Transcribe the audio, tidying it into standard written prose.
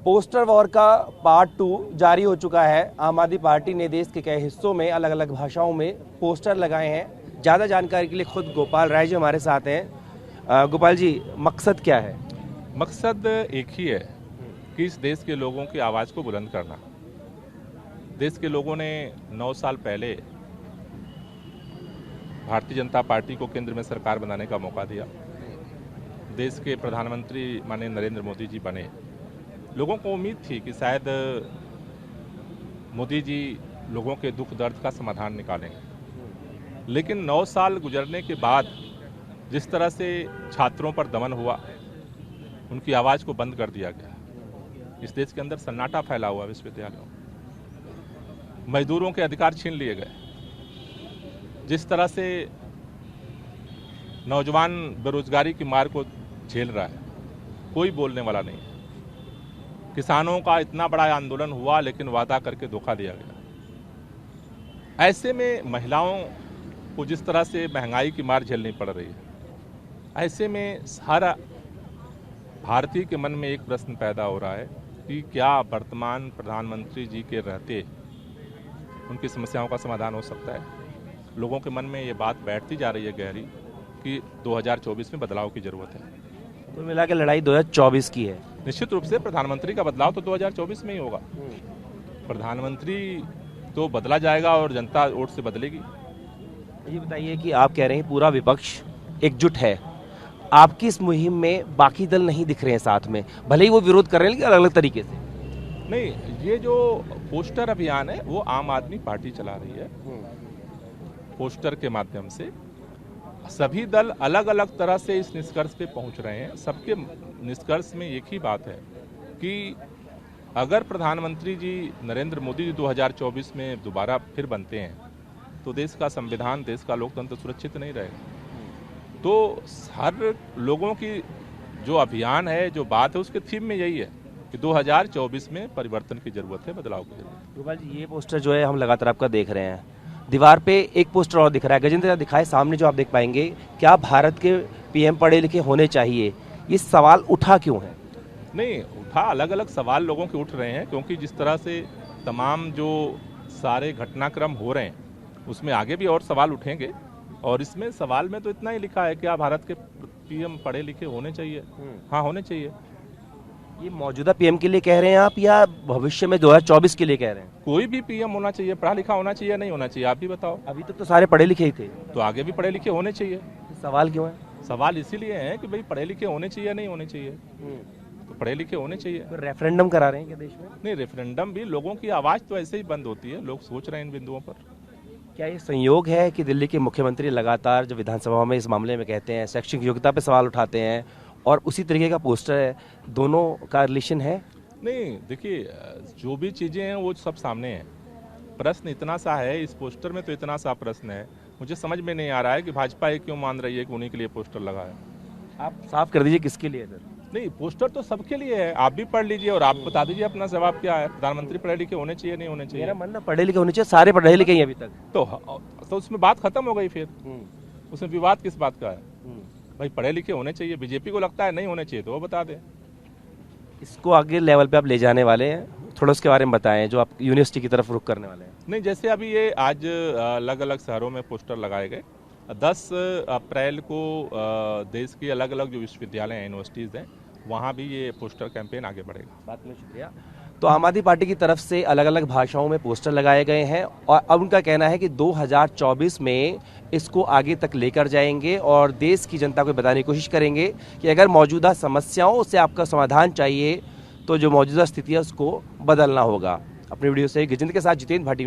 Poster war का part 2 जारी हो चुका है। आम आदमी पार्टी ने देश के कई हिस्सों में अलग अलग भाषाओं में पोस्टर लगाए हैं। ज़्यादा जानकारी के लिए खुद गोपाल राय जी हमारे साथ हैं। गोपाल जी, मकसद क्या है? मकसद एक ही है कि इस देश के लोगों की आवाज़ को बुलंद करना। देश के लोगों ने 9 साल पहले भारतीय जनता पार्टी को केंद्र में सरकार बनाने का मौका दिया। देश के प्रधानमंत्री माननीय नरेंद्र मोदी जी बने। लोगों को उम्मीद थी कि शायद मोदी जी लोगों के दुख दर्द का समाधान निकालेंगे, लेकिन 9 साल गुजरने के बाद जिस तरह से छात्रों पर दमन हुआ, उनकी आवाज़ को बंद कर दिया गया। इस देश के अंदर सन्नाटा फैला हुआ विश्वविद्यालयों, मजदूरों के अधिकार छीन लिए गए। जिस तरह से नौजवान बेरोजगारी की मार को झेल रहा है, कोई बोलने वाला नहीं है। किसानों का इतना बड़ा आंदोलन हुआ, लेकिन वादा करके धोखा दिया गया। ऐसे में महिलाओं को जिस तरह से महंगाई की मार झेलनी पड़ रही है, ऐसे में सारा भारतीय के मन में एक प्रश्न पैदा हो रहा है कि क्या वर्तमान प्रधानमंत्री जी के रहते उनकी समस्याओं का समाधान हो सकता है। लोगों के मन में ये बात बैठती जा रही है गहरी कि 2024 में बदलाव की जरूरत है। कुल मिला के लड़ाई 2024 की है। निश्चित रूप से प्रधानमंत्री का बदलाव तो 2024 में ही होगा। प्रधानमंत्री तो बदला जाएगा और जनता वोट से बदलेगी। ये बताइए कि आप कह रहे हैं पूरा विपक्ष एकजुट है, आपकी इस मुहिम में बाकी दल नहीं दिख रहे हैं साथ में, भले ही वो विरोध कर रहे हैं लेकिन अलग अलग तरीके से। नहीं, ये जो पोस्टर अभियान है वो आम आदमी पार्टी चला रही है। पोस्टर के माध्यम से सभी दल अलग अलग तरह से इस निष्कर्ष पे पहुंच रहे हैं। सबके निष्कर्ष में एक ही बात है कि अगर प्रधानमंत्री जी नरेंद्र मोदी जी 2024 में दोबारा फिर बनते हैं तो देश का संविधान, देश का लोकतंत्र सुरक्षित नहीं रहेगा। तो हर लोगों की जो अभियान है, जो बात है, उसके थीम में यही है कि 2024 में परिवर्तन की जरूरत है, बदलाव की जरूरत है। गोपाल जी, ये पोस्टर जो है हम लगातार आपका देख रहे हैं, दीवार पे एक पोस्टर और दिख रहा है। गजेंद्र दिखाए सामने जो आप देख पाएंगे, क्या भारत के पीएम पढ़े लिखे होने चाहिए? ये सवाल उठा क्यों है? नहीं उठा, अलग अलग सवाल लोगों के उठ रहे हैं, क्योंकि जिस तरह से तमाम जो सारे घटनाक्रम हो रहे हैं उसमें आगे भी और सवाल उठेंगे। और इसमें सवाल में तो इतना ही लिखा है कि क्या भारत के पीएम पढ़े लिखे होने चाहिए? हाँ, होने चाहिए। ये मौजूदा पीएम के लिए कह रहे हैं आप या भविष्य में 2024 के लिए कह रहे हैं? कोई भी पीएम होना चाहिए, पढ़ा लिखा होना चाहिए, नहीं होना चाहिए, आप भी बताओ। अभी तक तो सारे पढ़े लिखे ही थे, तो आगे भी पढ़े लिखे होने चाहिए। सवाल क्यों है? सवाल इसीलिए है कि भाई पढ़े लिखे होने चाहिए, नहीं होने चाहिए। तो पढ़े लिखे होने चाहिए। तो रेफरेंडम करा रहे हैं क्या देश में? नहीं, रेफरेंडम भी लोगों की आवाज़ तो ऐसे ही बंद होती है। लोग सोच रहे हैं इन बिंदुओं पर। क्या ये संयोग है कि दिल्ली के मुख्यमंत्री लगातार जब विधानसभा में इस मामले में कहते हैं, शैक्षिक योग्यता पे सवाल उठाते हैं और उसी तरीके का पोस्टर है, दोनों का रिलेशन है? नहीं, देखिए, जो भी चीज़ें हैं वो सब सामने हैं। प्रश्न इतना सा है, इस पोस्टर में तो इतना सा प्रश्न है, मुझे समझ में नहीं आ रहा है कि भाजपा ये क्यों मान रही है कि उन्हीं के लिए पोस्टर लगा है। आप साफ कर दीजिए किसके लिए सर? नहीं, पोस्टर तो सबके लिए है। आप भी पढ़ लीजिए और आप बता दीजिए अपना जवाब क्या है। प्रधानमंत्री पढ़े लिखे होने चाहिए, नहीं होने चाहिए? मेरा मानना पढ़े लिखे होने चाहिए, सारे पढ़े लिखे ही अभी तक। तो उसमें बात खत्म हो गई। फिर उसमें विवाद किस बात का है? भाई पढ़े लिखे होने चाहिए। बीजेपी को लगता है नहीं होने चाहिए तो वो बता दें। इसको आगे लेवल पे आप ले जाने वाले हैं, थोड़ा उसके बारे में बताएं, जो आप यूनिवर्सिटी की तरफ रुख करने वाले हैं। नहीं, जैसे अभी ये आज अलग अलग शहरों में पोस्टर लगाए गए। 10 अप्रैल को देश के अलग अलग जो विश्वविद्यालय हैं, यूनिवर्सिटीज़ हैं, वहाँ भी ये पोस्टर कैंपेन आगे बढ़ेगा। बात में शुक्रिया। तो आम आदमी पार्टी की तरफ से अलग अलग भाषाओं में पोस्टर लगाए गए हैं और अब उनका कहना है कि 2024 में इसको आगे तक लेकर जाएंगे और देश की जनता को बताने की कोशिश करेंगे कि अगर मौजूदा समस्याओं से आपका समाधान चाहिए तो जो मौजूदा स्थिति है उसको बदलना होगा। अपनी वीडियो से गजेंद्र के साथ जितेंद्र भाटी।